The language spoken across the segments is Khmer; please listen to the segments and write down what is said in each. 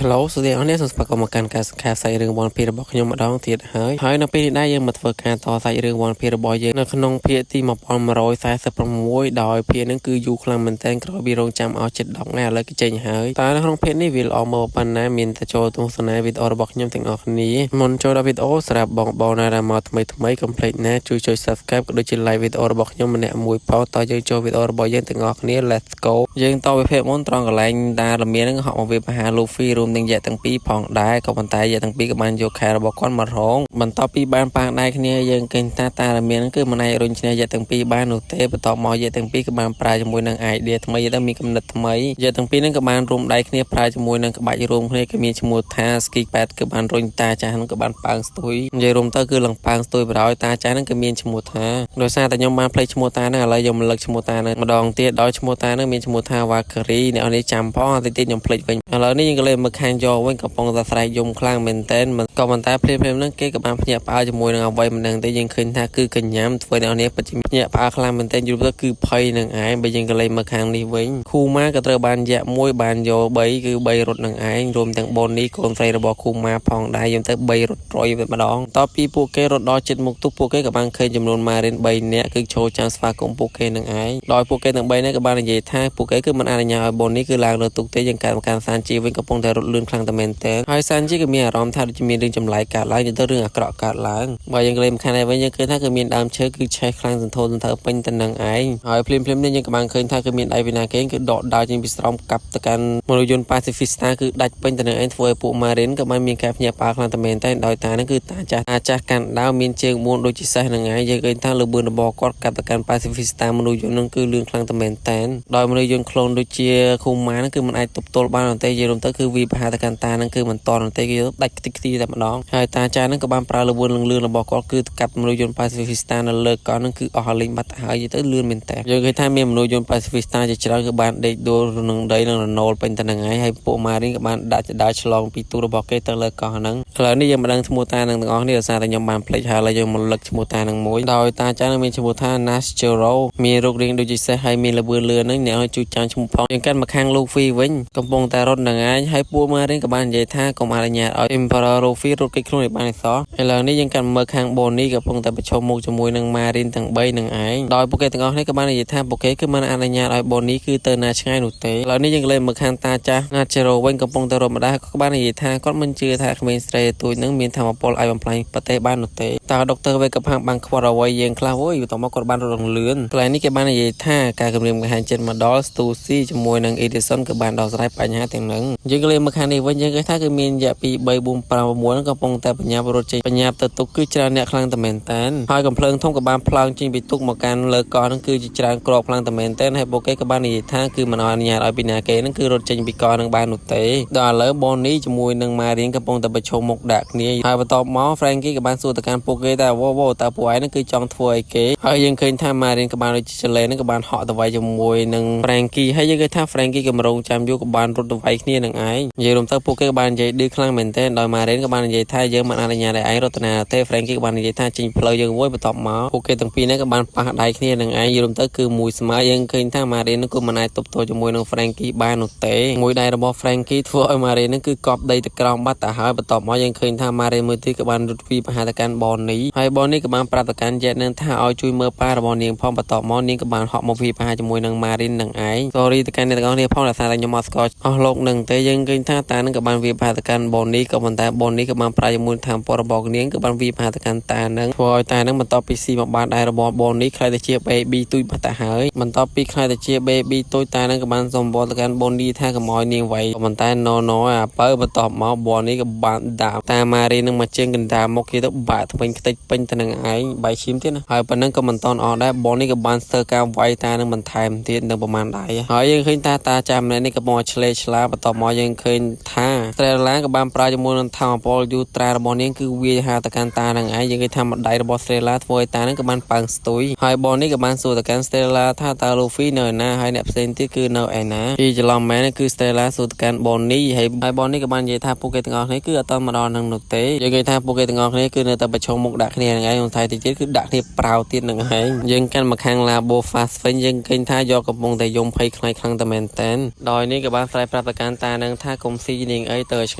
Hello សួស្តីអ្នកសូមស្វាគមន៍មកកាន់ការសង្ខេបសាច់រឿងវនភាគរបស់ខ្ញុំម្ដងទៀតហើយនៅពេលនេះដែរយើងមកធ្វើការតសាច់រឿងវនភាគរបស់យើងនៅក្នុងភាគទី1146ដោយភាគហ្នឹងគឺយូរខ្លាំងមែនទែនក្រោយពីរងចាំអស់ចិត្ត10ថ្ងៃឥឡូវគឺចេញហើយតើនៅក្នុងភាគនេះវាល្អមកប៉ុណ្ណាមានតែចូលទស្សនាវីដេអូរបស់ខ្ញុំទាំងអស់គ្នាមុនចូលដល់វីដេអូសម្រាប់បងណាដែលមកថ្មីកុំភ្លេចណាជួយចុច Subscribe ក៏ដូចជា Like វីដេអូរបស់ខ្ញុំម្នាក់មួយប៉ោតើយើងចូលវីដេអូរបស់យើងទាំងអស់គ្នា Let's go យើងតវិភាគមុនត្រង់កន្លែងដែលរមៀនហ្នឹងហក់មកវាបហា Luffy រួមនឹងយកទាំងពីរផងដែរក៏ប៉ុន្តែយកទាំងពីរក៏បានយកខែរបស់គាត់មករងបន្ទាប់ពីបានប៉ះដៃគ្នាយើងឃើញថាតារមៀនហ្នឹងគឺមិនអាចរុញឈ្នះយកទាំងពីរបាននោះទេបន្ទាប់មកយកទាំងពីរក៏បានប្រើជាមួយនឹង idea ថ្មីទៅមានគំនិតថ្មីយកទាំងពីរហ្នឹងក៏បានរួមដៃគ្នាប្រើជាមួយនឹងក្បាច់រួមគ្នាគឺមានឈ្មោះថា Ski Pad គឺបានរុញតាចាស់ហ្នឹងក៏បានប៉ើងស្ទួយនិយាយរួមទៅគឺលំប៉ើងស្ទួយបរោយតាចាស់ហ្នឹងគឺមានឈ្មោះថាដោយសារតែខ្ញុំបានផ្លេចឈ្មោះតាហ្នឹងឥឡូវខ្ញុំរំលឹកឈ្មោះតាហ្នឹងម្ដងទៀតដោយឈ្មោះតាហ្នឹងមានឈ្មោះថា Valkyrie អ្នកនេះចាំផងតិចទៀតខ្ញុំភ្លេចវិញឥឡូវនេះយើងក៏លេមកខាងយកវិញកំពុងតែស្រែកយំខ្លាំងមែនតើក៏ប៉ុន្តែភ្លាមហ្នឹងគេក៏បានភ្ញាក់ផ្អើលជាមួយនឹងអ្វីមិនដឹងទេយើងឃើញថាគឺកញ្ញាំធ្វើអ្នកនេះពិតជាភ្ញាក់ផ្អើលខ្លាំងមែនតើយល់ទៅគឺភ័យនឹងឯងបើយើងក៏លេមកខាងនេះវិញគូម៉ាក៏ត្រូវបានយ៉ាក់មួយបានយក3គឺ3រត់នឹងឯងរួមទាំងបូននេះកូនស្រីរបស់គូម៉ាផងដែរយើងទៅ3រត់ត្រយវិញម្ដងតពីពួកគេរត់ដល់ជិតមុខទូពួកគេក៏បានឃើញចំនួនម៉ារីន3នាក់គឺចូលចាំស្វាគមន៍ពួកគេនឹងឯងដោយពួកគេទាំង3នាក់ក៏បាននិយាយថាពួកគេគឺមិនអនុញ្ញាតឲ្យបូននេះគឺឡើងលើទូកទេយើងកើតមកកាន់សានជីវិញកំពុងតែរត់លឿនខ្លាំងតែមែនតើហើយសានជីក៏មានអារម្មណ៍ថាដូចជាមានរឿងចម្លែកកើតឡើងទៅរឿងអាក្រក់កើតឡើងបើយើងលេងខាងនេះវិញយើងឃើញថាគឺមានដើមឈើគឺឆេះខ្លាំងសន្ធោសន្ធើពេញទៅនឹងឯងហើយភ្លាមនេះយើងក៏បានឃើញថាគឺមានដៃវិណាគេគឺដកដាវចេញពីស្រោមកាប់ទៅកាន់មនុស្សយន្ត Pacifista គឺដាច់ពេញទៅនឹងឯងធ្វើឲ្យពួក Marine ក៏បានមានការភ្ញាក់ផ្អើលខ្លាំងតែមែនតើដោយតាហ្នឹងគឺតាចាស់កាន់ដាវមានជើង4ដូចជាសេះនឹងឯងយើងឃើញថាលើបឿនរបស់គាត់កាប់ទៅកាន់ Pacifista មនុស្សយន្តហ្នឹងគឺលឿនខ្លាំងតែមែនតើដោយមនុស្សយន្តខ្លូនដូចជាគូម៉ាហ្នឹងគឺមិនអាចទប់ទល់បានទេយល់ទៅគឺវាប្រហាទៅកាន់តាហ្នឹងគឺមិនតន់ទេគឺដាច់ខ្ទេចខ្ទីតែម្ដងហើយតាចាហ្នឹងក៏បានប្រើលឿនលឿនរបស់គាត់គឺកាប់មនុស្សយន្ត Pacifista នៅលើកោះហ្នឹងគឺអស់លេងបាត់ហើយទៅលឿនមែនតើយើងឃើញថាមានមនុស្សយន្ត Pacifista ជាច្រើនគឺបានដេកដួលនឹងដីនឹងរណូលពេញទៅនឹងហើយពួក Marine ក៏បានដាក់ចដាឆ្លងពីទូរបស់គេទៅលើកោះហ្នឹងឥឡូវនេះយើងមិនដឹងឈ្មោះតានឹងទាំងអស់នេះដោយសារតែខ្ញុំបានភ្លេចហើយឥឡូវយើងមកលឹកឈ្មោះតានឹងមួយដោយតាចានឹងមានឈ្មោះថា Nashiro មានរូបរាងដូចជាសេះហើយមានលបឿនលឿនហ្នឹងអ្នកឲ្យជួយចាំឈ្មោះផងយើងកាន់មកខាង Luffy វិញកំពុងតែរត់នឹងឯងហើយពួក Marine ក៏បាននិយាយថាកុំអនុញ្ញាតឲ្យ Emperor Luffy រត់គេចខ្លួនឲ្យបានសោះឥឡូវនេះយើងកាន់មើលខាង Bonnie កំពុងតែប្រឈមមុខជាមួយនឹង Marine ទាំង3នឹងឯងដោយពួកគេទាំងអស់នេះក៏បាននិយាយថាពួកគេគឺមិនអនុញ្ញាតឲ្យ Bonnie គឺទៅណាឆ្ងាយនោះទេឥឡូវនេះយើងលេងមើលខាងតាចាស់ Nachiro វិញកំពុងតែរត់ម្ដាស់ក៏បាននិយាយថាគាត់មិនជឿថាក្មេងស្រីទូចនឹងមានធម៌ពលឲ្យបំផ្លាញប្រទេសបាននោះទេតើដុកទ័រវេកផាំងបានខ្វល់អ្វីយើងខ្លះអូយបន្ទាប់មកគាត់បានរត់លឿនកន្លែងនេះគេបាននិយាយថាការគម្រាមកំហែងចិត្តមកដល់ Stussy ជាមួយនឹង Edison ក៏បានដោះស្រាយបញ្ហាទាំងហ្នឹងយើងលេងមើលខាងនេះវិញយើងឃើញថាគឺមានរយៈពី3 4 5 6កំពុងតែបញ្ញារត់ចេញបញ្ញាទៅទុកគឺច្រើនអ្នកខ្លាំងតែមែនតើហើយកំភ្លើងធំក៏បានផ្លើងចេញពីទុកមកកាន់លើកោះហ្នឹងគឺជាច្រើនក្របខ្លាំងតែមែនតើហើយពួកគេក៏បាននិយាយថាគឺមិនអនុញ្ញាតឲ្យពីណាគេហ្នឹងគឺរត់ចេញពីកោះហ្នឹងបាននោះទេដល់ឥឡូវ Bonnie ជាមួយនឹង Marine កំពុងតែប្រឈមមុខដាក់គ្នាហើយបន្ទាប់មក Frankie ក៏បានសួរទៅកាន់ពួកគេថាវ៉ូតើពួកឯងហ្នឹងគឺចង់ធ្វើអីគេហើយយើងឃើញថា Marine ក៏បានដូចជាចលេហ្នឹងក៏បានហក់ទៅវាយជាមួយនឹង Frankie ហើយយើងឃើញថា Frankie ក៏មករងចាំយូរក៏បានរត់ទៅវាយគ្នានឹងឯងនិយាយរួមទៅពួកគេក៏បាននិយាយឌឺខ្លាំងមែនទែនដោយ Marine ក៏បាននិយាយថាយើងមិនអនុញ្ញាតឲ្យឯងរត់ទៅណាទេ Frankie ក៏បាននិយាយថាចេញផ្លូវយើងមួយបន្ទាប់មកពួកគេទាំងពីរនេះក៏បានប៉ះដៃគ្នានឹងឯងនិយាយរួមទៅគឺមួយស្មើយើងឃើញថា Marine នឹងគឺមិនអាចទប់ទល់ជាមួយនឹង Frankie បាននោះទេមួយដៃរបស់ Frankie ធ្វើឲ្យ Marine នឹងគឺកប់ដីទៅក្រោមបាត់ទៅហើយបន្ទាប់មកយើងឃើញថា Marine មួយទៀតក៏បានរត់ពីប្រហាទៅកាន់ Bonnie ហើយ Bonnie ក៏បានប្រាប់ទៅកាន់ Jet នឹងថាឲ្យជួយមើលប៉ារបស់នាងផងបន្ទាប់មកនាងក៏បានហក់មកពីប្រហាជាមួយនឹង Marine នឹងឯង Sorry ទៅកាន់អ្នកទាំងអស់គ្នាផងដែលថាខ្ញុំមកស្គាល់អស់លោកនឹងទេយើងឃើញថាតានឹងក៏បានវាប្រហាទៅកាន់ Bonnie ក៏ប៉ុន្តែ Bonnie ក៏បានប្រាយជាមួយថាពររបស់នាងក៏បានវាប្រហាទៅកាន់តានឹងធ្វើឲ្យតានឹងបន្ទាប់ពីស៊ីមកបានដែររបស់ Bonnie ខ្ល้ายទៅជា baby ទូចបាត់ទៅហើយបន្ទាប់ពីខ្ល้ายទៅជា baby ទូចតានឹងក៏បានសុំវល់ទៅកាន់ Bonnie ថាកុំឲ្យនាងវាយក៏ប៉ុន្តែ no អាបើបន្ទាប់មក Bonnie ក៏បានដាក់តា Marine នឹងមកជើងកណ្ដាលមកគេទៅបាក់ថ្មិញខ្ទេចពេញទៅនឹងឯងបាយឈាមទៀតណាហើយប៉ុណ្ណឹងក៏មិនតន់អស់ដែរ Bonnie ក៏បានស្ទើរការវាយតានឹងបន្ថែមទៀតនៅប្រហែលដៃហើយយើងឃើញតាចាំម្នាក់នេះក៏មកឆ្លេឆ្លាបន្ទាប់មកយើងឃើញថា Stella ក៏បានប្រើជាមួយនឹងថោពល Ultra របស់នាងគឺវាហាទៅកាន់តានឹងឯងយើងឃើញថាម្ដាយរបស់ Stella ធ្វើឲ្យតានឹងក៏បានប៉ើងស្ទុយហើយ Bonnie ក៏បានសួរទៅកាន់ Stella ថាតើ Luffy នៅឯណាហើយអ្នកផ្សេងទៀតគឺនៅឯណាពីច្រឡំមែនគឺ Stella សួរទៅកាន់ Bonnie ហើយ Bonnie ក៏បាននិយាយថាពួកគេទាំងអស់គ្នាគឺអត់តមកដល់នឹងនោះទេយើងឃើញថាពួកគេទាំងអស់គ្នាគឺនៅតែប្រឈមមុខដាក់គ្នានឹងឯងថៃទៀតគឺដាក់គ្នាប្រោទៀតនឹងឯងយើងកាន់មកខាង Labo Fast វិញយើងឃើញថាយកកំពុងតែយំភ័យខ្លាចខ្លាំងតែមែនតើដោយនេះក៏បានស្រែកប្រាប់ទៅកាន់តានឹងថាកុំ ុំស៊ីនាងអីទៅឆ្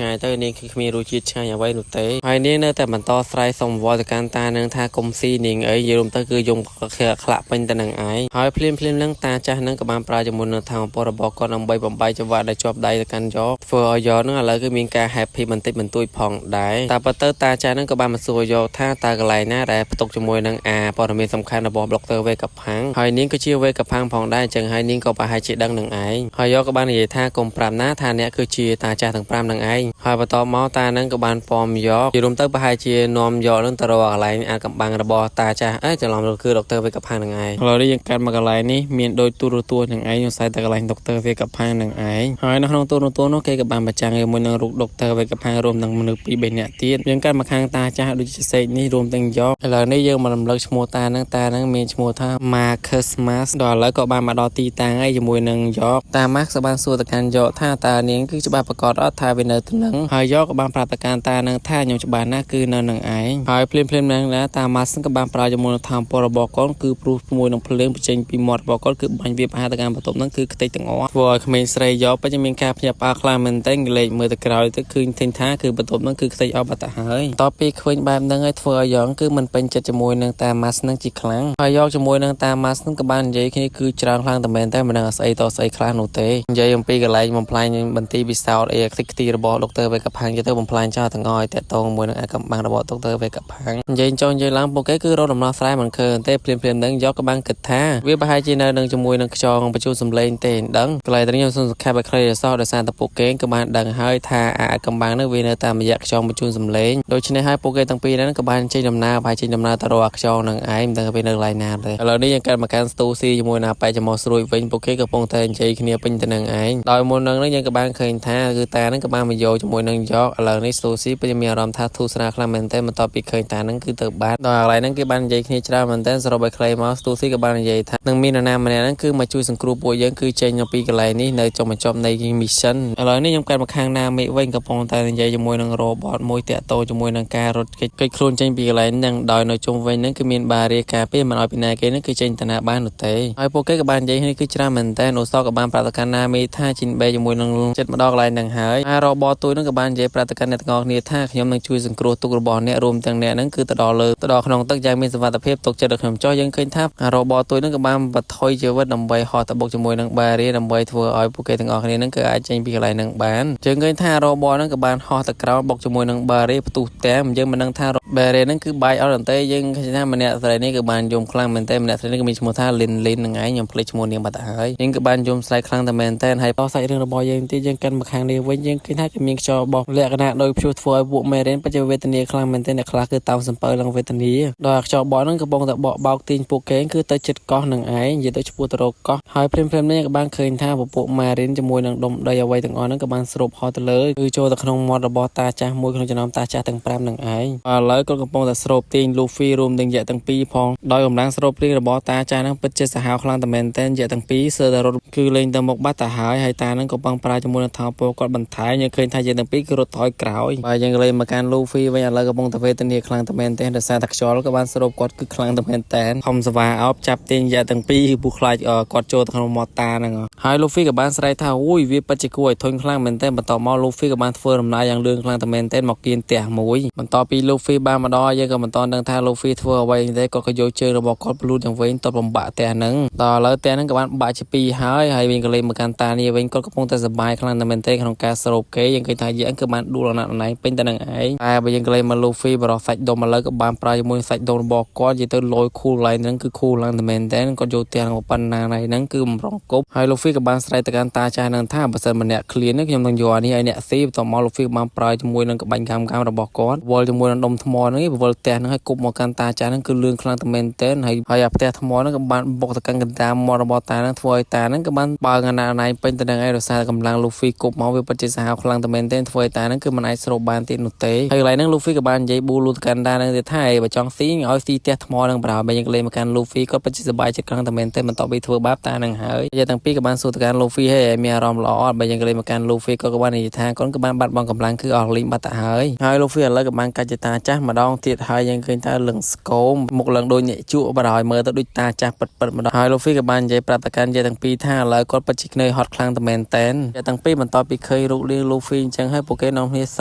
ងាយទៅនាងគឺគ្មានរសជាតិឆ្ងាញ់អ្វីនោះទេហើយនាងនៅតែបន្តស្រ័យសុំវល់ទៅកាន់តានឹងថាកុំស៊ីនាងអីយល់ទៅគឺយំខ្លាក់ពេញទៅនឹងឯងហើយភ្លាមនឹងតាចាស់នឹងក៏បានប្រើជាមួយនឹងថាមពលរបស់គាត់ដើម្បីបំបីចង្វាក់ដែលជាប់ដៃទៅកាន់យកធ្វើឲ្យយកនឹងឥឡូវគឺមានការ happy បន្តិចបន្តួចផងដែរតែប៉ុន្តែតាចាស់នឹងក៏បានមកសួរយកថាតើកន្លែងណាដែលផ្ទុកជាមួយនឹងព័ត៌មានសំខាន់របស់ Dr. វេកផាំងហើយនាងក៏ជាវេកផាំងផងដែរអញ្ចឹងហើយនាងក៏ប្រហែលជាដឹងនឹងឯងហើយយកក៏បាននិយាយថាកុំប្រាប់ណាថាអ្នកគឺជាតាចាស់ទាំង5នឹងឯងហើយបន្តមកតានឹងក៏បានពំយកជារួមទៅប្រហែលជានាំយកនឹងទៅរកកន្លែងអាកំបាំងរបស់តាចាស់ច្រឡំគឺ Dr. វេកផាំងនឹងឯងឥឡូវនេះយើងកាត់មកកន្លែងនេះមានដូចទូរទស្សន៍នឹងឯងសរសៃតែកន្លែង Dr. វេកផាំងនឹងឯងហើយនៅក្នុងទូរទស្សន៍នោះគេក៏បានបញ្ចាំងជាមួយនឹងរូប Dr. វេកផាំងរួមនឹងមនុស្ស2 3នាក់ទៀតយើងកាត់មកខាងតាចាស់ដូចជាសេកនេះរួមទាំងយកឥឡូវនេះយើងមករំលឹកឈ្មោះតានឹងមានឈ្មោះថា Marcus Mas ដល់ឥឡូវក៏បានមកដល់ទីតាំងហើយជាមួយនឹងយកតា Max ក៏បានសួរទៅកាន់យកថាតើនាងគឺច្បាស់ប្រកបអត់ថាវានៅទៅនឹងហើយយកក៏បានប្រាប់ទៅកាន់តានឹងថាខ្ញុំច្បាស់ណាស់គឺនៅនឹងឯងហើយភ្លាមនឹងណាតា Max ក៏បានប្រើជាមួយនឹងធម្មពលរបស់គាត់គឺព្រុសជាមួយនឹងភ្លើងបញ្ចេញពីមាត់របស់គាត់គឺបាញ់វាប្រហារទៅកាន់បន្ទប់ហ្នឹងគឺខ្ទេចទាំងអស់ធ្វើឲ្យក្មេងស្រីយកពិតជាមានការភ្ញាក់ផ្អើលខ្លាំងមែនទែនលេចមើលទៅក្រោយទៅឃើញឃើញថាគឺបន្ទប់ហ្នឹងគឺខ្ទេចអស់បាត់ទៅហើយតទៅពីឃើញបែបហ្នឹងហើយធ្វើឲ្យយកគឺមិនពេញចិត្តជាមួយនឹងតា Max ហ្នឹងជាខ្លាំងហើយយកជាមួយនឹងតា Max ហ្នឹងក៏បាននិយាយគ្នាគឺច្រើនខ្លាំងតែមែនតែមិនដឹងស្អីតស្អីខ្លះនោះទេនិយាយអំពីកន្លែងបំផ្លាញបន្ទីពិសោធន៍អីខ្ទេចខ្ទីរបស់ Dr. វេកផាំងទៅបំផ្លាញចោលទាំងអស់ឲ្យតាក់ទងជាមួយនឹងអាកំបាំងរបស់ Dr. វេកផាំងនិយាយចង់និយាយឡើងពួកគេគឺរកដំណោះស្រាយមិនឃើញទេភ្លាមនឹងយកក៏បានគិតថាវាប្រហែលជានៅនឹងជាមួយនឹងខ្យងបញ្ជូនសម្លេងទេដឹងកន្លែងទាំងខ្ញុំសូមសង្ខេបឲ្យខ្លីសោះដោយសារតែពួកគេក៏បានដឹងហើយថាអាកំបាំងនោះវានៅតាមរយៈខ្យងបញ្ជូនសម្លេងដូច្នេះហើយពួកគេទាំងពីរហ្នឹងក៏បានចេញដំណើរប្រហែលចេញដំណើរទៅរកអាខ្យងនឹងឯងមិនដឹងវានៅកន្លែងណាទេឥឡូវនេះយើងកើតមកកាន់ស្ទូស៊ីជាមួយណាប៉ែចមកស្រួយវិញពួកគេកំពុងតែនិយាយគ្នាពេញទៅនឹងឯងដោយមុននឹងយើងក៏បានឃើញថាគឺតាហ្នឹងក៏បានមកយកជាមួយនឹងយកឥឡូវនេះស្ទូស៊ីពេញមានអារម្មណ៍ថាធូរស្រាលខ្លាំងមែនទែនបន្ទាប់ពីឃើញតាហ្នឹងគឺទៅបាត់ដល់កន្លែងហ្នឹងគេបាននិយាយគ្នាច្រើនមែនទែនសរុបឲ្យខ្លីមកស្ទូស៊ីក៏បាននិយាយថានឹងមាននរណាម្នាក់ហ្នឹងគឺមកជួយសង្គ្រោះពួកយើងគឺចេញពីកន្លែងនេះនៅចុងបញ្ចប់នៃ mission ឥឡូវនេះខ្ញុំកាត់មកខាងណាមេវិញកំពុងតែនិយាយជាមួយនឹង robot មួយតាក់ទងជាមួយនឹងការរត់គេចខ្លួនចេញពីកន្លែងហ្នឹងដោយនៅជុំវិញហ្នឹងគឺមានបារាការពារមិនឲ្យពីណាគេហ្នឹងគឺចេញតាណាបាននោះទេហើយពួកគេក៏បាននិយាយនេះគឺច្រើនមែនតើអូសក៏បានប្រាប់ទៅកាន់ណាមេថាជីនបេជាមួយនឹងចិត្តម្ដងកន្លែងហ្នឹងហើយហើយ robot ទួយហ្នឹងក៏បាននិយាយប្រាប់ទៅកាន់អ្នកទាំងអស់គ្នាថាខ្ញុំនឹងជួយសង្គ្រោះទុករបស់អ្នករួមទាំងអ្នកហ្នឹងគឺទៅដល់ក្នុងទឹកយ៉ាងមានសុវត្ថិភាពទុកចិត្តដល់ខ្ញុំចុះយើងឃើញថា robot ទួយហ្នឹងក៏បានបន្ថយជីវិតដើម្បីហោះទៅបុកជាមួយនឹងបារាដើម្បីធ្វើឲ្យពួកគេទាំងអស់គ្នាហ្នឹងគឺអាចចេញពីកន្លែងហ្នឹងបានយើងឃើញថា robot ហ្នឹងក៏បានហោះទៅក្រោមបុកជាមួយនឹងបារាផ្ទុះតាមយើងមិនដឹងថាបារាហ្នឹងគឺបាយអត់ទេយើងឃើញថាម្នាក់ស្រីនេះក៏បានយំខ្លាំងមែនតើម្នាក់ស្រីនេះក៏មានឈ្មោះថា Lin នឹងឯងខ្ញុំភ្លេចឈ្មោះនាងបាត់ទៅហើយយើងក៏បានយំស្រែកខ្លាំងតែមែនតើហើយបោះសាច់រឿងរបស់យើងទៀតយើងកាន់មកខាងនេះវិញយើងឃើញថាគេមានខ្យល់បោះលក្ខណៈដោយព្យុះធ្វើឲ្យពួកមេរ៉េនបច្ចុប្បន្នវេទនាខ្លាំងមែនតើអ្នកខ្លះគឺតាមសំពើឡើងវេទនាដោយខ្យល់បោះហ្នឹងកំពុងតែបោកទាញពួកគេគឺទៅចិត្តកោះនឹងឯងនិយាយទៅឈ្មោះទៅរកកោះហើយព្រាមនេះក៏បានឃើញថាពួកម៉ារីនជាមួយនឹងដុំដីអ្វីទាំងអស់ហ្នឹងក៏បានស្រូបហោះទៅលើគឺចូលទៅក្នុងមាត់របស់តាចាស់មួយក្នុងចំណោមតាចាស់ទាំង5នឹងឯងឥឡូវក៏កំពុងតែស្រូបទាញ Luffy រួមទាំងយៈទាំងពីរផងដោយកម្លាំងស្រូបព្រៀងរបស់តាចាស់ហ្នឹងពិតជាសាហាវខ្លាំងតែមែនតើយៈទាំងពីរសើតែរត់គឺលេងទៅមុខបាត់ទៅហើយតាហ្នឹងក៏បានប្រើជាមួយនឹងថោពលគាត់បន្ថែមយើងឃើញថាយៈទាំងពីរគឺរត់ថយក្រោយហើយយើងលេងមកកាន់ Luffy វិញឥឡូវកំពុងតែវេទនាខ្លាំងតែមែនតើដោយសារតែខ្យល់ក៏បានស្រូបគាត់គឺខ្លាំងតែមែនតើខំសវ៉ាអោបចាប់ទាញយៈទាំងពីរគឺពួកខ្លាចគាត់ចូលទៅក្នុងមាត់តាហ្នឹងហើយ Luffy ក៏បានស្រែកថាអូយវាពិតជាគួរឲ្យធុញខ្លាំងមែនតើបន្តមក Luffy ក៏បានធ្វើដំណើរយ៉ាងលឿនខ្លាំងតែមែនតើមកគៀនផ្ទះមួយបន្ទាប់ពី Luffy បានមកដល់យើងក៏មិនទាន់ដឹងថា Luffy ធ្វើអ្វីទេគាត់ក៏យកជើងរបស់គាត់ប្លូតយ៉ាងវិញទៅបំបាក់ផ្ទះហ្នឹងដល់ឥឡូវផ្ទះហ្នឹងក៏បានបាក់ជាពីរហើយវិញក៏លេងមកកាន់តានេះវិញគាត់កំពុងតែសប្បាយខ្លាំងតែមែនតើក្នុងការស្រូបគេយើងឃើញថាយើងគឺបានដួលអណណៃពេញទៅនឹងឯងតែបើយើងក៏លេងមក Luffy បរោះសាច់ដុំឥឡូវក៏បានប្រើជាមួយសាច់ដុំរបស់គាត់និយាយទៅលយ cool line ហ្នឹងគឺ cool ឡើងតែមែនតើគាត់យកផ្ទះហ្នឹងប៉ុណ្ណាហ្នឹងគឺបំរុងគប់ហើយ Luffy ក៏បានស្រែកទៅកាន់តាចាស់ហ្នឹងថាបើសិនម្នាក់ clean នេះខ្ញុំនឹងយកអានេះឲ្យអ្នកស៊ីបន្ទាប់មក Luffy បានប្រើជាមួយនឹងក្បាញ់កាមរបស់គាត់វល់ជាមួយនឹងដុំថ្មហ្នឹងវល់ផ្ទះហ្នឹងឲ្យគប់មកកាន់តាចាស់ហ្នឹងគឺលឿនខ្លាំងតែមែនតើហើយអាផ្ទះថ្មហ្នឹងក៏បានបុកទៅកាន់កណ្ដាលមាត់របស់តាហ្នឹងធ្វើឲ្យតាហ្នឹងក៏បានបើកអាណៃពេញទៅនឹងឯរសារកម្លាំង Luffy គប់មកវាពិតជាសាហាវខ្លាំងតែមែនតើធ្វើឲ្យតាហ្នឹងគឺមិនអាចស្រូបបានទៀតនោះទេហើយកន្លែងហ្នឹង Luffy ក៏បាននិយាយប៊ូលូទៅកាន់តាហ្នឹងទៀតថាបើចង់ស៊ីឲ្យស៊ីផ្ទះថ្មហ្នឹងបើយើងក៏លេងមកកាន់ Luffy គាត់ពិតជាសប្បាយចិត្តខ្លាំងតែមែនតើបន្ទាប់ពីធ្វើបាបតាហ្នឹងហើយយេទាំងពីរក៏បានសួរទៅកាន់ Luffy ហេមានអារម្មណ៍ល្អអត់បើយើងក៏លេងមកកាន់ Luffy ក៏បាននិយាយថាគាត់ក៏បានបាត់បង់កម្លាំងគឺអស់លីងបាត់ទៅហើយ Luffy ឥឡូវក៏បានកាច់តាចាស់ម្ដងទៀតហើយយើងឃើញថាលឹងស្គមមុខឡើងដូចអ្នកជក់បើហើយមើលទៅដូចតាចាស់ពិតៗម្ដងហើយ Luffy ក៏បាននិយាយប្រាប់ទៅកាន់យេទាំងពីរថាឥឡូវគាត់ពិតជាគ្នើយហត់ខ្លាំងតែមែនតើយេទាំងពីរបន្ទាប់ពី เคยรูเรียงลูฟี่จังให้โปเกน้องนี่ใส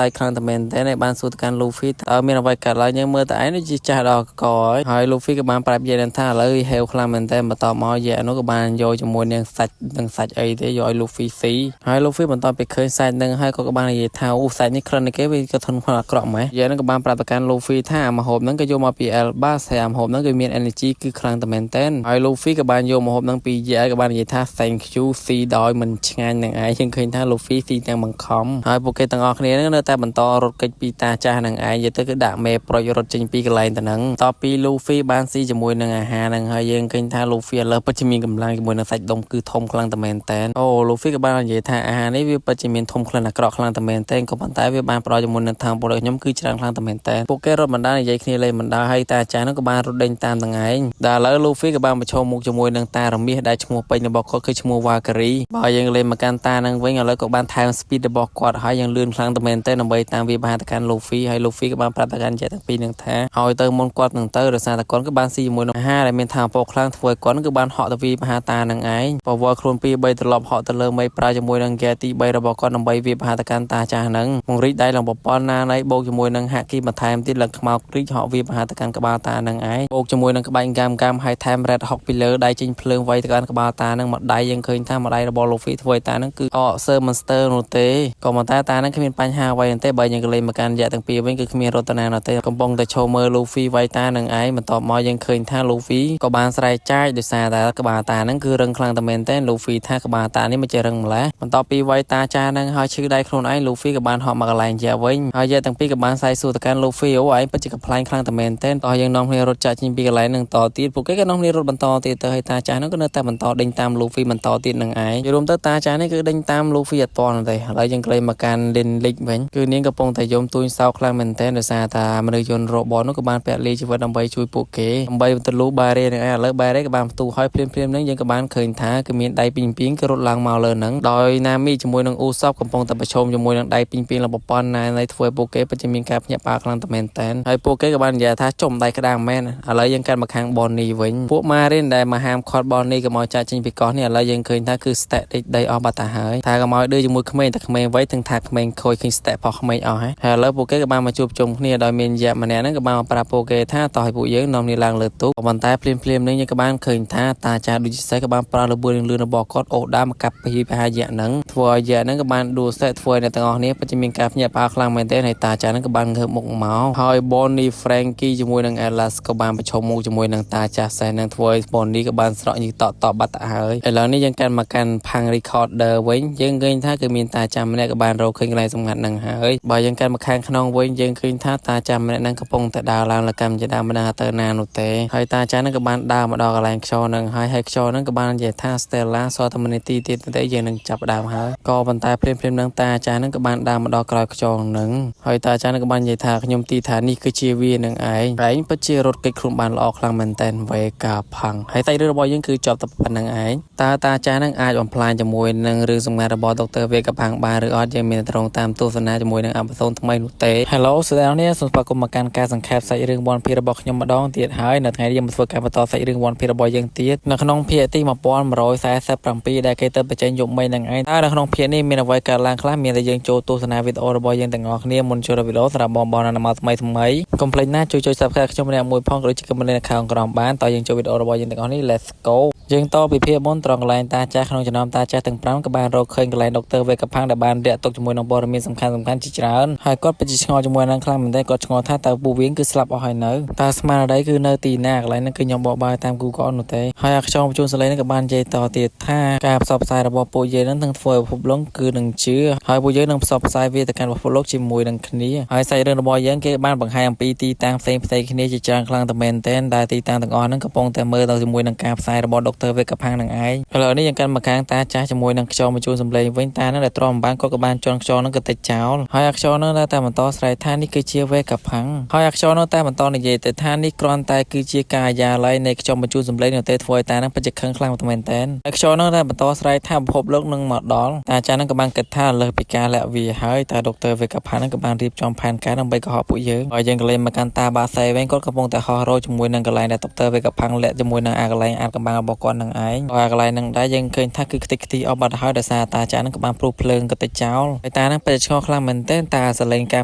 ่ครั้งแต่เมนแต่ในบ้านสุดการลูฟี่มีอะไรกันแล้วยังเมื่อแต่ไอ้นี่จีจ่าดอกก่อยหอยลูฟี่กับบ้านปรับเย็นท่าเลยเฮลครั้งเมนแต่มาต่อมาแย่นกกับบ้านโยจมูกยังสัตว์ไอ้เดียอยลูฟี่สีหอยลูฟี่มันตอนไปเคยใส่หนึ่งให้ก็กับบ้านเย่เท้าใส่นี่ครั้งในเก็บก็ทนความกรอบไหมแย่นกกับบ้านปรับการลูฟี่ท่ามาหอบนั้นก็โยมาปีเอลบ้าแซมหอบนั้นก็มีเอเนจีคือครั้งแต่เมนเต้นหอยลูฟี่กับบ้านโยมาหอบนั้นปีแย่กับบ้านเย่ท่าแซงคิวซีดอยมันงานอย่างไอ้ยังเคยท่าลูฟี่ซีแต่มังคอมหอยโปเกต่างออกนี้นั่นแต่มันต่อรถกิจปีตาจ้าหนังไอ้ยัตก็ด่าเมย์ปล่อยรถจริงปีกันไรแต่หนังต่อปีลูฟี่บ้านซีจมวยหนังอาหารหนังหอยยังเคยท่าลูฟี่แล้วปัจจุบันกำลังจมวยหนังใส่ดมคือทมคลังแต่เมนเต้นโอ้ลูฟี่กับบ้านเย่ท่าอาหารนี้วิปัจจุบันทมคลังนักกรอกคลังแต่เมนเต้นก็ปันท้ายวิบ้านปล่อยจมวยหนังทางปล่อยย่อมคือจางคลังแต่เมนเต้นโปเกรถมันได้ใหญ่ขึ้นเลยมันได้ให้ตาจ้านักบ้านรถเดินตามต่างไงด่าแล้วลูฟี่กับบ้านไปชมมุกจมวยหนังตาเรามีได้ชมวยไปในบอกเขาคือชมวากรีบ่อยยังเลยมาการตานังไว้แล้วก็บ้านไทม์สปีดบอกกอดหอยยังลื่นคลังแต่เมนเต้นเอาไปตามวิบากการลูฟี่ให้ลูฟี่กับบ้านปราบการเจ็ดปีหนึ่งแท้เอาเติมมนกอดหนึ่งเตอร์หรือซาตะกอนกับบ้าน4 1 5ได้เมนทางปกคลังถวยก้อนกับบ้านเหาะตะวีมหาตานังไอปวโครนปีใบตลบเหาะตะเลิงใบปลาจมวยนังแกตีใบระบอกก้อนนำใบวิบากการตาจานังมงริได้หลังปปอนนาในโบกจมวยนังหักกีมาไทม์ที่หลังขมาวริเหาะวิบากการกบ้าตานังไอโบกจมวยนังกบ้านกามให้ไทม์แรดฮอกไปเลยได้จิงเพลิงไว้ตะการกบ้าตานังมาได้ยังเคยทำมาได้ระบอลูฟี่ถวยตานังคืออเซอร์มอนสเตอร์โนเต้ก็มาตานั้นคือมีปัญหาไว้ตั้งแต่ใบยังเลยมาการแย่ตั้งปีไว้คือมีรถนาโนเต้กำปองแต่โชว์เมอร์ลูฟี่ไว้ตาหนังไอมันตอบมอยังเคยท่าลูฟี่ก็บานสไลด์ใจโดยซาแต่กบาตานั้นคือเรื่องคลังตะเมนเต้นลูฟี่ท่ากบาตานี่มันจะเรื่องแล้วมันต่อปีไว้ตาจานังหอยชื่อได้โครนไอลูฟี่กับบานหอมมากลายแย่ไว้หอยแย่ตั้งปีกับบานไซสูตะการลูฟี่เอาไว้ปัจจุบันพลายคลังตะเมนเต้นต่อยังน้องในรถจัดจิงปีกันหลายหนึ่งต่อตีพวกก็น้องในรถบรรทอตีเตอให้ตาจานั้นก็เนื้อแต่บรรทอเดินตามลูฟี่บรรทอตีหนังไออยู่รวมตาจานี่คือเดินตามลูฟี่ตอนเลยแล้วยังเคยมาการเดินลิกเหมือนคือเนี้ยกระปงแต่ยมตุนเศร้าคลังเมนเต้นโดยซาตามันเลยยนโรบอลนกบานแปะลีชีวิตดำใบช่วยปลูกเก๋ดำใบตะลุบาเร่เนี่ยเลิกบาเร่กับบานตูห้อยเพลียมนั้นยังกับบานเคยท้าคือมีได้ปิงก็รถลางมาเลยนังโดยนามีจมวยนังอูซอบกระปงแต่ประชมจมวยนังได้ปิงระบบปอนนายในถ้วยปลูกเก๋ปัจจุบันการพยาปาคลังตะเมนเต้นให้ปลูกเก๋กับบานยาท้าจมได้กระด้างแม่นอะไรยังการมาค้างบอลนี่เว้นพวกมาเล่นได้มาห้ามคอร์ดบอลนี่กับมอจ่าจิงปีก้อนเนี่ยอะไรยังเคยท้าคือสเตตได้ออกบาตาหายท้ากับมอดื้อจมวยเขมรแต่เขมรไว้ถึงท้าเขมรคอยขึ้นสเตตพอเขมรเอาให้แล้วปลูกเก๋กับบานมาจูบจมเนี่ยโดยเมียนยามาแน่นั้นกับบานปราโปเก๋ท่าต่อให้ผู้เยอะนอมในลางเลือดตุ๊กบอลตายเพลียมนึงยังกับบานเคยท่าตาจาดูจิตใส่กับบานปลาระเบิดเรือระบอกกอดโอดามากับไปหาเยอะนังทัวเยอะนั้นกับบานดูเซตทัวในต่างออกนี้ปัจจุบันการเนี่ยปลาคลังเมนเต้ในตาจานั้นกับบานเธอหมกเมาหอยบอลนี่แฟรงกี้จมวยนังเอลัสกับบานไปชมมูจมวยนังตาจาใส่นังทัวบอลนี่กับบานสระยิงต่อบัตรหายแล้วนี่ยังการมาการพังรีคอร์ดเดอร์ไว้ยังเกินท่าคือมีตาจามันเนี่ยกับบานเราเคยอะไรสำคัญนังหายบ่ยังการมาค้างขนองไว้ยังเกินท่าตาจามันเนี่ยนังกระปงแต่ดาวลางละกรรมจะดาวมาดาเตอร์นาโนเต้ให้ตาจานังกับบานดาวมาดอกอะไรชอนังให้ชอนังกับบานใหญ่ท่าสเตลล่าซอทมันตีติดแต่ยังนังจับดาวหายก็บรรทายเพลิมนังตาจานังกับบานดาวมาดอกกลอยจองนังให้ตาจานังกับบานใหญ่ท่าขยมตีฐานนี่คือชีวีนังไอไรปัจเจรถกิคลุมบานออกคลังมันเต้นไว้กาพังให้ไตเรือบอยยังคือจอบตะปันนังไอตาจานังอาจอ่อนพลายจมวยนังเรื่องสมัยระบอดรเวกับพังบานหรือออดยังมีตรงตามตัวสนาจมวยนังอัมพโซนทำไมนุเตฮัลโหลแสดงเนี่ยส่วนประกอบการสังเกตใส่เรื่องบอลพีระบอกยมมาดองเตียดหายในไงยังมาฝึกการต่อใส่เรื่องบอลพีระบอยยังเตียดในขนมเพียที่มาป้อนมาโรยสายแซ่บปรังปีได้เกยเติมไปใจยมไม่นังไอในขนมเพียนี่มีเอาไว้การล้างคลามีแต่ยังโจตัวสนาวิดโอระบอยยังแต่งออกเนี่ยมุนโจระวิโลสระบอลนามาทำไมคอมเพลนน่าช่วยสับขาชมเนี่ยมวยพ่องหรือจิกมันในข่าวกรองบ้านต่อยังโจวิดโอระบอยยังแต่งออกนี่ let's go ยังต่อไปเพียบนตรองลายตาจ้าขนมจะนอมตาจ้าถึงพร้อมกับบานเราเคยกันลายดรเวกับพังแต่บานเดะตกจมวยน้องบอลมีสำคัญจิจารหายก็ไปจิชงอจมวยนั่งคลางมันได้ก็ชงอท่าตาบูวิ่งคือสลับเอาหายเนื้อตาสมาร์ได้คือเนื้อตีหน้าอะไรนั่นคือยอมบอกบายตามกูก็นุเตะหายอักชองจูนสไลนั่นกับบานใจต่อตีท่าการสอบสายระบบปูเยนั้นทั้งฝอยพบล้งคือหนึ่งเชื้อหายปูเยนั้นสอบสายวิธีการพบล้งจิมวยดังนี้หายใส่เรื่องระบอยยังเก็บบ้านบางหายปีตีตางเซมใส่คนี้จิจารคลางตะเมนเต้นได้ตีตางต่างอ่อนนั่นกระปงแต่เมื่อเราจิมวยดังการสายระบบดรเวกับพังดังไอแล้วนี่ยังกันมาค้างตาจ้าจมวยนังจอมาจูนสำเร็จเว้นตานั่นแหละตรอมบ้านก็กับบ้านจอนจอนั่นก็ติดเจ้าหอยอักชอนั่นแต่มันต่อสายท่านี่คือเชียเวกับพังหอยอักชอนั่นแต่มันต่อในเยแต่ท่านี่กรอนตายคือเชียกายาไลในจอมาจูนสำเร็จเนี่ยเตะถอยตานั่นเป็นจะขังคลังตะเมนเต้นอักชอนั่นแต่มันต่อสายท่าพบโลกนึงหมดดอลตาจ้านั่นกับบ้านเกิดท่าเลยไปกาและวีหายตาดรเวกับพังนั่นกับบ้านรีบจอมพันการนั่งไปก็หอบปุ๋ยเยอะหอยยังกเลยมาการตาบาใส่เว้นก็กระปงแต่หอโรจมวยนั่งกระไรแต่ดรเวกับพังและจมวยนั่งอากระไรอากับบ้านบอก គាត់នឹងឯងហើយកន្លែងនឹងដែរយើងឃើញថាគឺខ្ទេចខ្ទីអស់បាត់ហើយដោយសារតាចានឹងក៏បានព្រុសភ្លើងក៏តិចចោលហើយតានឹងបេឆ្កខ្លាំងមែនទែនតាសលេងកា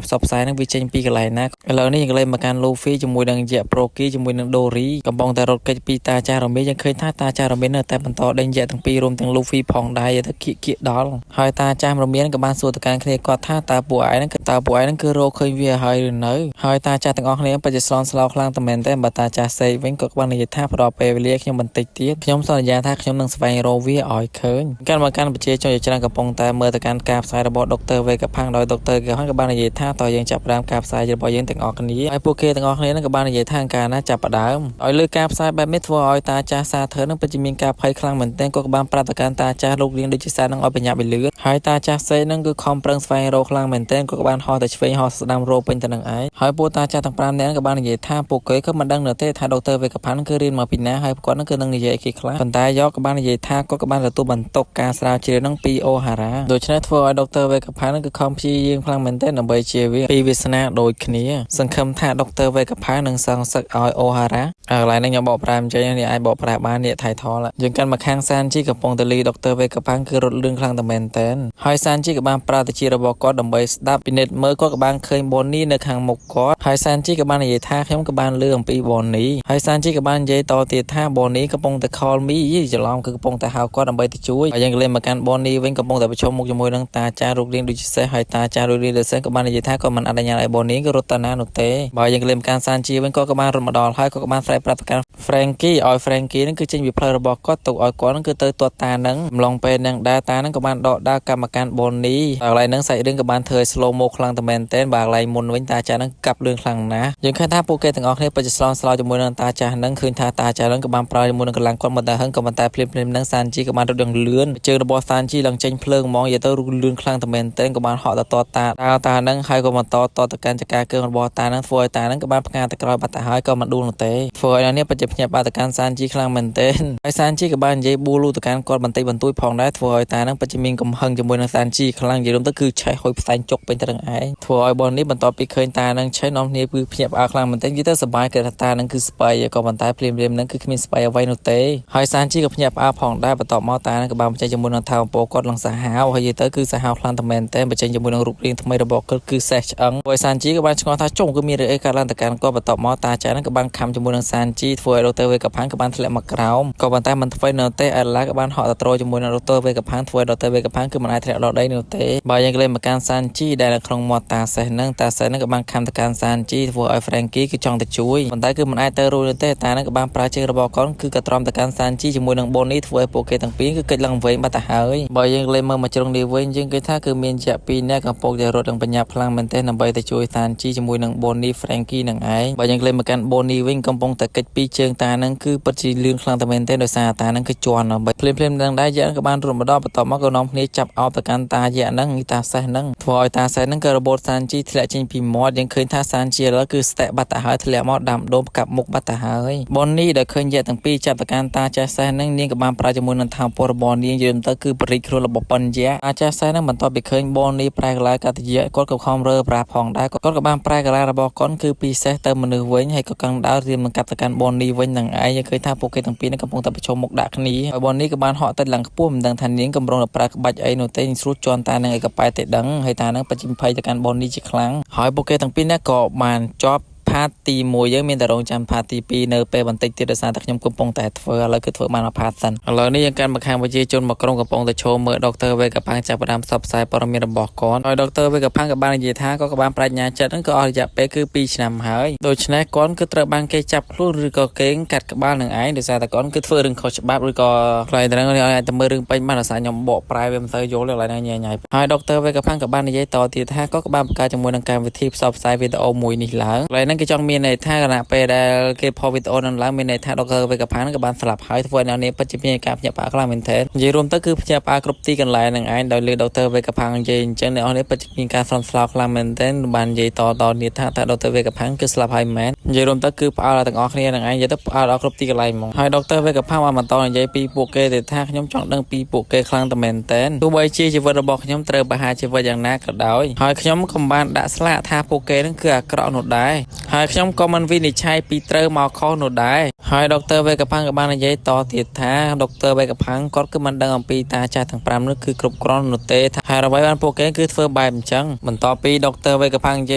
រផ្សព្វផ្សាយនឹងវាចេញពីកន្លែងណាឥឡូវនេះយើងលេងមកកាន់ Luffy ជាមួយនឹងយៈ Proki ជាមួយនឹង Dory កំពុងតែរត់គេចពីតាចារមីយើងឃើញថាតាចារមីនៅតែបន្តដេញយៈទាំងពីររួមទាំង Luffy ផងដែរទៅគៀកដល់ហើយតាចារមីក៏បានសួរទៅកាន់គ្នាគាត់ថាតើពួកឯងនឹងគឺរកឃើញវាហើយឬនៅហើយតាចាទាំងអស់គ្នាពិតជាស្លន់ស្លោខ្លាំងតែមែនទេបើតាចាសេវិញក៏បាននិយាយថាផ្ដល់ពេលវេលាខ្ញុំបន្តិចទៀតខ្ញុំសន្យាថាខ្ញុំនឹងស្វែងរកវាឲ្យឃើញកាន់មកកាន់ប្រជាជនជាច្រើនកំពុងតែមើលទៅកាន់ការផ្សាយរបស់ដុកទ័រវេកផាំងដោយដុកទ័រក៏បាននិយាយថាតើយើងចាប់ផ្ដើមការផ្សាយរបស់យើងទាំងអស់គ្នាហើយពួកគេទាំងអស់គ្នានឹងក៏បាននិយាយថាការណាចាប់ផ្ដើមឲ្យលើការផ្សាយបែបនេះធ្វើឲ្យតាចាសាធើនឹងពិតជាមានការភ័យខ្លាំងមែនទែនក៏បានប្រាប់ទៅកាន់តាចាលោករៀងដូចជាសារនឹងឲ្យបញ្ញាបិលឿនហើយតាចាសេនឹងគឺខំប្រឹងស្វែងរកខ្លាំងមែនទែនក៏បានហោះទៅឆ្វេងហោះស្ដាំរោពេញទៅនឹងឯងហើយពួកតាចាទាំង5នាក់ក៏បាននិយាយថាពួកគេក៏មិនដឹងនៅទេថាដុកទ័រវេកផាំងគឺរៀនមកពីណាហើយគាត់នឹងគឺនឹងនិយាយអីគេខ្លះប៉ុន្តែយកក៏បាននិយាយថាគាត់ក៏បានទទួលបន្ទុកការស្រាវជ្រាវនឹងពីអូហារ៉ាដូច្នេះធ្វើឲ្យដុកទ័រវេកផាំងនឹងគឺខំព្យាយាមខ្លាំងមែនទែនដើម្បីជៀសវាងពីវាសនាដូចគ្នាសង្ឃឹមថាដុកទ័រវេកផាំងនឹងសងសឹកឲ្យអូហារ៉ាកន្លែងនេះខ្ញុំបកប្រែអញ្ចឹងនេះអាចបកប្រែបាននេះថៃថលយើងកាន់មកខាងសានជីកំពុងតែលីដុកទ័រវេកផាំងគឺរត់លឿនខ្លាំងតែមែនទែនហើយសានជីក៏បានប្រើតិចរបស់គាត់ដើម្បីស្ដាប់ពិនិត្យមើលគាត់ក៏បានឃើញបននេះនៅខាងមុខគាត់ហើយសានជីក៏បាននិយាយថាខ្ញុំក៏បានលឺអំពីបននេះហើយសានជីក៏បាននិយាយតទៀតថាបននេះកំពុងតែ call me ច្រឡំគឺកំពុងតែហៅគាត់ដើម្បីទៅជួយហើយយើងក៏លេងមកកាន់បននេះវិញកំពុងតែប្រជុំមុខជាមួយនឹងតាចារូបរាងដូចជាសេះហើយតាចារូបរាងដូចសេះក៏បាននិយាយថាគាត់មិនអនុញ្ញាតឲ្យបននេះគឺរត់ទៅណានោះទេបើយើងក៏លេងមកកាន់សានជីវិញគាត់ក៏បានរត់មកដល់ហើយគាត់ក៏បានស្រែកប្រាប់ទៅកាន់ Frankie ឲ្យ Frankie នឹងគឺចេញពីផ្លូវរបស់គាត់ទុកឲ្យគាត់នឹងគឺទៅទាត់តានឹងអំឡុងពេលនឹងដែរតានឹងក៏បានដកដាលកម្មការបននេះហើយកន្លែងហ្នឹងសាច់រឿងក៏បានធ្វើឲ្យ slow mo ខ្លាំងតែមែនទែនបើកន្លែងមុនវិញតាចានឹងកាប់លឿនខ្លាំងណាស់យើងឃើញថាពួកគេទាំងអស់គ្នាពិតជាស្លន់ស្លោជាមួយនឹងតាចានឹងឃើញថាតាចានឹងក៏បានប្រើជាមួយនឹងកម្លាំងគាត់មកតែហឹងក៏ប៉ុន្តែភ្លាមនឹងសានជីក៏បានរត់យ៉ាងលឿនជើងរបស់សានជីឡើងចេញភ្លើងហ្មងនិយាយទៅលឿនខ្លាំងតែមែនទែនក៏បានហក់ទៅតតានឹងហើយក៏បន្តទៅកាន់ចការគើរបស់តានឹងធ្វើឲ្យតានឹងក៏បានផ្ងាទៅក្រោយបាត់ទៅហើយក៏មិនដួលនោះទេធ្វើឲ្យអ្នកនេះពិតជាភ្ញាក់បាត់ទៅកាន់សានជីខ្លាំងមែនទែនហើយសានជីក៏បាននិយាយបួលូទៅកាន់គាត់បន្តិចបន្តួចផងដែរធ្វើឲ្យតានឹងពិតជាមានកំហឹងជាមួយនឹងសានជីខ្លាំងនិយាយទៅគឺឆេះហុយផ្សែងចុកពេញទៅនឹងឯងធ្វើឲ្យបននេះបន្ទាប់ពីឃើញតានឹងឆេះនាំគ្នាគឺភ្ញាក់ផ្អើលខ្លាំងមែនទែននិយាយទៅសប្បាយគឺថាតានឹងគឺស្បៃក៏ប៉ុន្តែភ្លាមនឹងគឺគ្មានស្បៃអ្វីនោះទេហើយសានជីក៏ភ្ញាក់ផ្អើលផងដែរបន្ទាប់មកតានឹងក៏បានបញ្ចេញជាមួយនឹងថាអំពើគាត់ឡើងសាហាវហើយនិយាយទៅគឺសាហាវខ្លាំងតែមែនទែនបញ្ចេញជាមួយនឹងរូបរាងថ្មីរបស់គាត់គឺសេះឆ្អឹងហើយសានជីក៏បានឆ្ងល់ថាចុងគឺមានរឿងអីកើតឡើងទៅកាន់គាត់បន្ទាប់មកតាចានឹងក៏បានខំជាមួយនឹងសានជីធ្វើឲ្យដុកទ័រវេកផាំងក៏បានធ្លាក់មកក្រោមក៏ប៉ុន្តែមិនធ្វើនៅទេអេឡាក៏បានហក់ទៅត្រជាមួយនឹងដុកទ័រវេកផាំងធ្វើឲ្យដុកទ័រវេកផាំងគឺមិនអាចធ្លាក់ដល់ដីនោះទេបើយើងលេងមកកាន់សានជីដែលនៅក្នុងមាត់តាសេះនឹងក៏បានខំទៅកាន់សានជីធ្វើឲ្យ Frankie គឺចង់ទៅជួយប៉ុន្តែគឺមិនអាចទៅរួចនោះទេតានឹងក៏បានប្រើជើងរបស់គាត់គឺក៏ទ្រាំទៅកាន់សានជីជាមួយនឹងបូននេះធ្វើឲ្យពួកគេទាំងពីរគឺកិច្ចឡើងវែងបាត់ទៅហើយបើយើងលេងមើលមកជ្រុងនេះវិញយើងឃើញថាគឺមានយៈ2នាក់កំពុងតែរត់នឹងបញ្ញាខ្លាំងមែនទែនដើម្បីទៅជួយសានជីជាមួយនឹងបូននេះ Frankie នឹងឯងបើយើងលេងមកកាន់បូននេះវិញកំពុងតែកិច្ចពីជើងតានឹងគឺពិតជាលឿនខ្លាំងតែមែនទែនដោយសារតានឹងគឺជន់បើភ្លាមនឹងដែរយៈក៏បានរត់មកដល់បន្ទាប់មកក៏នាំគ្នាចាប់អោបទៅកាន់តាយៈនឹងតាសេះនឹងធ្វើឲ្យតាសេះនឹងក៏របូតសានជីធ្លាក់ចេញពីមាត់យើងឃើញថាសានជីឥឡូវគឺស្ទាក់បាត់ទៅហើយធ្លាក់មកដាំដុំកាប់មុខបាត់ទៅហើយបននេះដែលឃើញយៈទាំងពីរចាប់ទៅកាន់តាចាស់សេះនឹងនាងក៏បានប្រើជាមួយនឹងថាពររបស់នាងយល់ទៅគឺបរិជ្ជខ្លួនរបស់បញ្ញៈតាចាស់សេះនឹងបន្ទាប់ពីឃើញបននេះប្រែកន្លែងកតយៈគាត់ក៏ខំរើប្រាផងដែរគាត់ក៏បានប្រែកន្លែងរបស់គាត់គឺពីសេះទៅមនុស្សវិញហើយក៏កឹងដើររៀមនឹងកាត់ទៅកាន់បននេះវិញនឹងឯងយើងឃើញថាពួកគេទាំងពីរនឹងកំពុងតែប្រជុំមុខដាក់គ្នាហើយបននេះក៏បានហក់ទៅឡើងខ្ពស់មិនដឹងថានាងកំពុងតែប្រើក្បាច់អីនោះទេស្រួលជន់តានឹងឯកប៉ែទេដឹងហើយតានឹងបច្ចុប្បន្នភ័យទៅកាន់បននេះជាខ្លាំងហើយពួកគេទាំងពីរនេះក៏បានជាប់ផាតទី1យើងមានតែរងចាំផាតទី2នៅពេលបន្តិចទៀតដោយសារតែខ្ញុំកំពុងតែធ្វើឥឡូវគឺធ្វើបានមកផាតសិនឥឡូវនេះយើងកាន់មកខាងវិជាជនមកក្រុមកំពុងតែឈរមើលដុកទ័រវេកផាំងចាប់ផ្ដើមផ្សព្វផ្សាយព័ត៌មានរបស់គាត់ហើយដុកទ័រវេកផាំងក៏បាននិយាយថាគាត់ក៏បានប្រាជ្ញាចិត្តហ្នឹងក៏អស់រយៈពេលគឺ2ឆ្នាំហើយដូច្នេះគាត់គឺត្រូវបានគេចាប់ខ្លួនឬក៏គេកាត់ក្បាលនឹងឯងដោយសារតែគាត់គឺធ្វើរឿងខុសច្បាប់ឬក៏ខ្លាយត្រង់នេះអាចតែមើលរឿងពេញបានដោយសារខ្ញុំបកប្រែវាមិនសូវយល់ទេឡើយញ៉ៃហើយដុកទ័រវេកផាំងក៏បាននិយាយតទៀតថាគាត់ក៏បានបង្កើតជាមួយនឹងកម្មវិធីផ្សព្វផ្សាយវីដេអូមួយនេះឡើងឡើយហ្នឹងគេចង់មានន័យថាគណៈពេលដែលគេផុសវីដេអូនឹងឡើងមានន័យថាដុកទ័រវេកផាំងក៏បានស្លាប់ហើយធ្វើឲ្យអ្នកនេះពិតជាមានការភ្ញាក់ផ្អើលខ្លាំងមែនទែននិយាយរួមទៅគឺភ្ញាក់ផ្អើលគ្រប់ទីកន្លែងនឹងឯងដោយលើដុកទ័រវេកផាំងនិយាយអញ្ចឹងអ្នកនេះពិតជាមានការស្រន់ស្លោខ្លាំងមែនទែនបាននិយាយតនេះថាដុកទ័រវេកផាំងគឺស្លាប់ហើយមែននិយាយរួមទៅគឺផ្អើលទាំងអស់គ្នានឹងឯងនិយាយទៅផ្អើលដល់គ្រប់ទីកន្លែងហ្មងហើយដុកទ័រវេកផាំងបានបន្តនិយាយពីពួកគេទៅថាខ្ញុំចង់ដឹងពីពួកគេខ្លាំងតែមែនទែនទោះបីជាជីវិតរបស់ខ្ញុំត្រូវបហាជីវិតយ៉ាងណាក៏ដោយហើយខ្ញុំក៏បានដាក់ស្លាកថាពួកគេនឹងគឺអាក្រក់នោះដែរហ ហើយខ្ញុំក៏មិនវិនិច្ឆ័យពីត្រូវមកខុសនោះដែរហើយដុកទ័រវេកផាំងក៏បាននិយាយតទៀតថាដុកទ័រវេកផាំងគាត់គឺមិនដឹងអំពីតាចាស់ទាំង5នោះគឺគ្រប់គ្រាន់នោះទេហើយអ្វីបានពួកគេគឺធ្វើបែបអញ្ចឹងបន្ទាប់ពីដុកទ័រវេកផាំងនិយ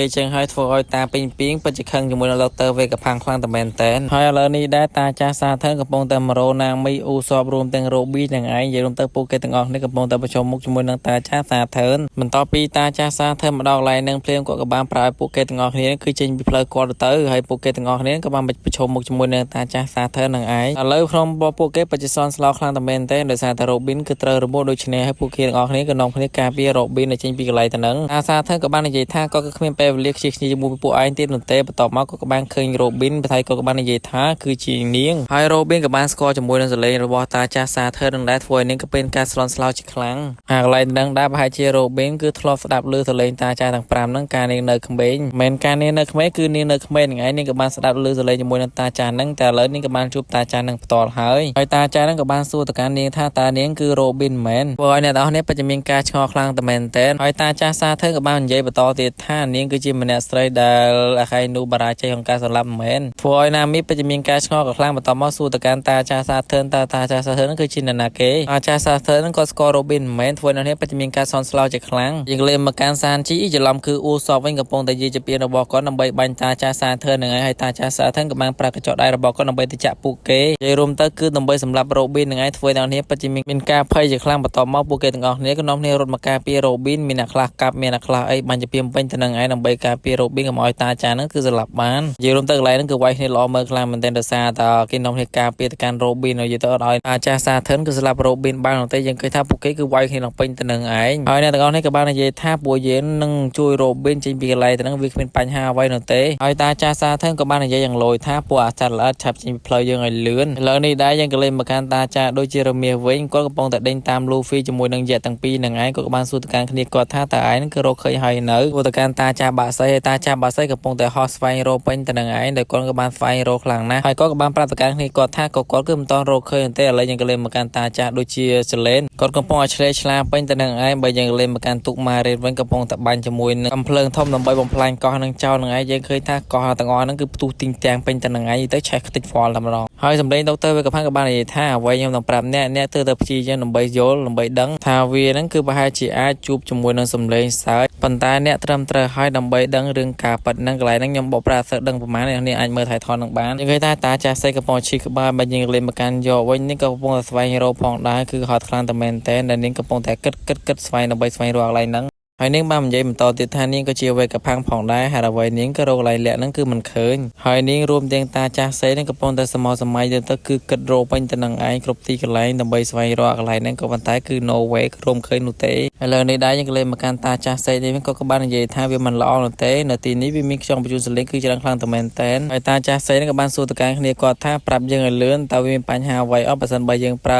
ាយចឹងហើយធ្វើឲ្យតាពេញពីងពិតជាខឹងជាមួយនឹងដុកទ័រវេកផាំងខ្លាំងតែមែនតើហើយឥឡូវនេះដែរតាចាស់សាធើកំពុងតែមករោណាមីអ៊ូសបរួមទាំងរ៉ូប៊ីទាំងឯងនិយាយរួមទៅពួកគេទាំងអស់នេះកំពុងតែប្រជុំមុខជាមួយនឹងតាចាស់សាធើបន្ទាប់ពីតាចាស់សាធើម្ដងកន្លែងនឹងភ្លាមគាត់ក៏បានប្រើឲ្យពួកគេទាំងអស់គ្នាគឺចេញពីផ្លូវគាត់ទៅហើយពួកគេទាំងអស់គ្នាក៏បានប្រជុំមុខជាមួយនឹងតាចាស់សាធើនឹងឯងឥឡូវក្នុងពួកគេបច្ចុប្បន្នស្លោខ្លាំងតែមែនតើដោយសារតែរ៉ូប៊ីនគឺត្រូវរមួលដូចគ្នាហើយពួកគេទាំងអស់គ្នាក៏នាំគ្នាការពាររ៉ូប៊ីនចេញពីកន្លែងទៅនឹងតាសាធើក៏បាននិយាយថាគាត់ក៏គ្មានពេលវេលាខ្ជិះខ្ជាយជាមួយពួកឯងទៀតនោះទេបន្ទាប់មកគាត់ក៏បានឃើញរ៉ូប៊ីនបន្ថែមគាត់ក៏បាននិយាយថាគឺជានាងហើយរ៉ូប៊ីនក៏បានស្គាល់ជាមួយនឹងសលេងរបស់តាចាស់សាធើនឹងដែរធ្វើឲ្យនាងក៏เป็นការស្លន់ស្លោជាខ្លាំងហើយកន្លែងនឹងដែរប្រហែលជារ៉ូប៊ីនគឺធ្លាប់ស្ដាប់ឮសលេងតាចាស់ទាំង5ហ្នឹងកាលនាងនៅក្មេងមិនកាលនាងនៅក្មេងគឺនាងនៅក្មេងហ្នឹងឯងនាងក៏បានស្ដាប់ឮសលេងជាមួយនឹងតាចាស់ហ្នឹងតែឥឡូវនាងក៏បានជួបតាចាស់ហ្នឹងផ្ទាល់ហើយតាចាស់ហ្នឹងក៏បានសួរទៅកាន់នាងថាតើនាងគឺរ៉ូប៊ីនមែនព្រោះឲ្យអ្នកនរនេះពិតជាមានការឆ្ងល់ខ្លាំងតែមែនតើហើយតាចាស់សាធើក៏បាននិយាយបន្តទៀតថានាងគឺជាម្នាក់ស្រីដែលអាខៃនូបារាជ័យក្នុងការសម្លាប់មិនមែនធ្វើឲ្យណាមីពិតជាមានការឆ្ងល់ក៏ខ្លាំងបន្តមកសួរទៅកាន់តាចាស់សាធើតាចាស់សាធើហ្នឹងគឺជានរណាគេតាចាស់សាធើហ្នឹងក៏ស្គាល់រ៉ូប៊ីនមិនមែនធ្វើឲ្យអ្នកនេះពិតជាមានការសន់ស្លោជាខ្លាំងយើងលេងមកកាន់សានជីច្រឡំគឺអ៊ូសបវិញកំពុងតែនិយាយជាពាក្យរបស់គាត់ដើម្បីបាញ់តាចាស់សាធើហ្នឹងហើយតាចាស់សាធើក៏បានប្រើកញ្ចក់ដៃរបស់គាត់ដើម្បីទៅចាក់ពួកគេនិយាយរួមទៅគឺដើម្បីសម្លាប់រ៉ូប៊ីនហ្នឹងឯងធ្វើឲ្យអ្នកនេះពិតជាមានការភ័យជាខ្លាំងបន្តមកពួកគេទាំងអស់គ្នាក៏នាំគ្នារត់មកការពាររ៉ូប៊ីនមានអ្នកខ្លះកាប់មានអ្នកខ្លះអីបាញ់ជាពីពេញទៅនឹងឯងដើម្បីការពាររ៉ូប៊ីនកុំឲ្យតាចាស់ហ្នឹងគឺសម្លាប់បាននិយាយរួមទៅកន្លែងហ្នឹងគឺវាយគ្នាល្អមើលខ្លាំងមែនទែនដោយសារតែគេនាំគ្នាការពារទៅកាន់រ៉ូប៊ីននិយាយទៅអត់ឲ្យតាចាស់សាធើគឺសម្លាប់រ៉ូប៊ីនបាននោះទេយើងឃើញថាពួកគេគឺវាយគ្នាឡើងពេញទៅនឹងឯងហើយអ្នកទាំងអស់នេះក៏បាននិយាយថាពួកយើងនឹងជួយរ៉ូប៊ីនចេញពីកន្លែងទៅហ្នឹងវាគ្មានបញ្ហាអ្វីនោះទេហើយតាចាស់សាធើក៏បាននិយាយយ៉ាងលយថាពួកអាសត្វល្អិតឆាប់ចេញពីផ្លូវយើងឲ្យលឿនឥឡូវនេះដែរយើងក៏លេងមកកាន់តាចាស់ដូចជារមៀសវិញគាត់កំពុងតែដេញតាមលូហ្វីជាមួយនឹងយៈទាំងពីរហ្នឹងឯងគាត់ក៏បានសួរទៅកាន់គ្នាគាត់ថាតើឯងនឹងគឺរកឃើញហើយនៅព្រោះទៅកាន់តាចាស់បាក់សៃហើយតាចាស់បាក់សៃកំពុងតែហោះស្វែងរកពេញទៅនឹងឯងដោយគាត់ក៏បានស្វែងរកខ្លាំងណាស់ហើយគាត់ក៏បានប្រាប់ទៅកាន់គ្នាគាត់ថាគាត់គឺមិនទាន់រកឃើញទេឥឡូវយើងក៏លេងមកកាន់តាចាស់ដូចជាសលេនគាត់កំពុងឲ្យឆ្លេឆ្លាពេញទៅនឹងឯងបើយើងលេងមកកាន់ទុកម៉ារ៉េតវិញកំពុងតែបាញ់ជាមួយនឹងកំភ្លើងធំដើម្បីបំផ្លាញកោះនឹងចោលនឹងឯងយើងឃើញថាកោះទាំងអស់ហ្នឹងគឺផ្ទុះទីងទាំងពេញទៅនឹងឯងទៅឆេះខ្ទេចហ្វល់តែម្ដងហើយសម្លេងដុកទ័រវេកផាំងក៏បាននិយាយថាអ្វីខ្ញុំនឹងប្រាប់អ្នកទៅព្យាយាមដើម្បីយល់ដើម្បីដឹងថាវាហ្នឹងគឺប្រហែលជាអាចជួបជាមួយនឹងសម្លេងសើចប៉ុន្តែអ្នកត្រឹមត្រូវហើយដើម្បីដឹងរឿងការប៉ັດហ្នឹងកន្លែងហ្នឹងខ្ញុំបកប្រាស់សើដឹងប្រហែលអ្នកអាចមើលថៃថននឹងបានយើងឃើញថាតាចាស់សេកំពុងឈីក្បាលបើយើងលេងមកកាន់យកវិញនេះក៏កំពុងតែស្វែងរកផងដែរគឺហត់ខ្លាំងតែមែនតើដែលនាងកំពុងតែគិតស្វែងដើម្បីស្វែងរកកន្លែងហ្នឹងហើយនាងបាននិយាយបន្តទៀតថានាងក៏ជាវេកផាំងផងដែរហើយអ្វីនាងក៏រកកន្លែងលាក់ហ្នឹងគឺមិនឃើញហើយនាងរួមទាំងតាចាស់សេហ្នឹងកំពុងតែសម័យទៅគឺគិតរកពេញទៅនឹងឯងគ្រប់ទីកន្លែងដើម្បីស្វែងរកកន្លែងហ្នឹងក៏ប៉ុន្តែគឺ no way ក៏រំឃើញនោះទេឥឡូវនេះដែរយើងក៏លេងមកកាន់តាចាស់សេនេះវិញក៏បាននិយាយថាវាមិនល្អនោះទេនៅទីនេះវាមានខ្យល់បញ្ជូនសលេងគឺច្រើនខ្លាំងតែមែនតើហើយតាចាស់សេហ្នឹងក៏បានសួរទៅកាន់គ្នាគាត់ថាប្រាប់យើងឲ្យលឿនតើវាមានបញ្ហាអ្វីអត់បើសិនបើយើងប្រើ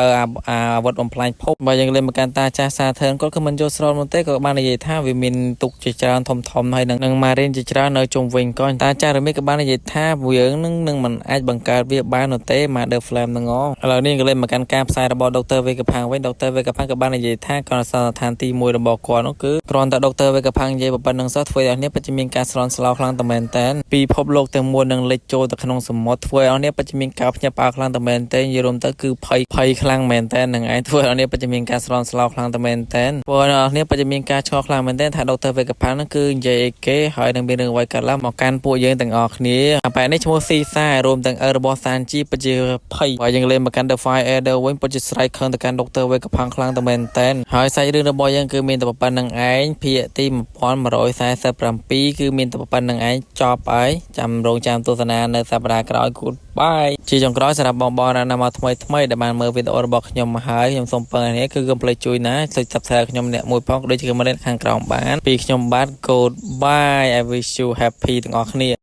អាវុធបំផ្លាញភពបើយើងលេងមកកាន់តាចាស់សាធើគាត់ក៏មិនយល់ស្របនោះទេក៏បាននិយាយថាវាមានទុកជាច្រើនធំហើយនឹងម៉ារីនជាច្រើននៅជុំវិញក៏តាចាស់រមីក៏បាននិយាយថាយើងនឹងមិនអាចបង្កើតវាបាននោះទេម៉ាដឺហ្វ្លាមហ្នឹងឥឡូវនេះក៏លេងមកកាន់ការផ្សាយរបស់ដុកទ័រវេកផាំងវិញដុកទ័រវេកផាំងក៏បាននិយាយថាកនសស្ថានទី1របស់គាត់នោះគឺគ្រាន់តែដុកទ័រវេកផាំងនិយាយប៉ុណ្្នឹងសោះធ្វើឲ្យអ្នកពិតជាមានការស្លន់ស្លោខ្លាំងតែមែនតើពីភពលោកទាំងមូលនឹងលិចចូលទៅក្នុងសមុទ្រធ្វើឲ្យអ្នកពិតជាមានការភ្ញាក់ផ្អើលខ្លាំងតែមែនតើនិយាយរួមទៅគឺភ័យខ្លាំងមែនតើនឹងឯងធ្វើឲ្យអ្នកពិតជាមានការស្លន់ស្លោខ្លាំងតែមែនតើព្រោះអ្នកពិតជាមានការឆ្ងល់ខ្លាំងមែនតើថាដុកទ័រវេកផាំងហ្នឹងគឺនិយាយអីគេហើយនឹងមានរឿងអ្វីកើតឡើងមកកាន់ពួកយើងទាំងអស់គ្នាបែបនេះឈ្មោះស៊ីសារួមទាំងរបស់សានជីពិតជាភ័យបើយើងលេងមកកាន់ The Fire Elder វិញពិតជាស្រែកខឹងទៅកាន់ដុកទ័រវេកផាំងខ្លាំងតែមែនតើហើយសាច់រឿងរបស់យើងគឺមានតែប៉ុណ្្នឹងឯងភាគទី1147គឺមានតែប៉ុណ្្នឹងឯងចប់ហើយចាំរងចាំទស្សនានៅសប្តាហ៍ក្រោយ Goodbye ជាចុងក្រោយសម្រាប់បងណាមកថ្មីដែលបានមើលវីដេអូរបស់ខ្ញុំមកហើយខ្ញុំសូមពឹងនេះគឺកុំភ្លេចជួយណាចុច Subscribe ខ្ញុំអ្នកមួយផងដូចជា comment ខាងក្រោមបានពីខ្ញុំបាទ Goodbye I wish you happy ទាំងអស់គ្នា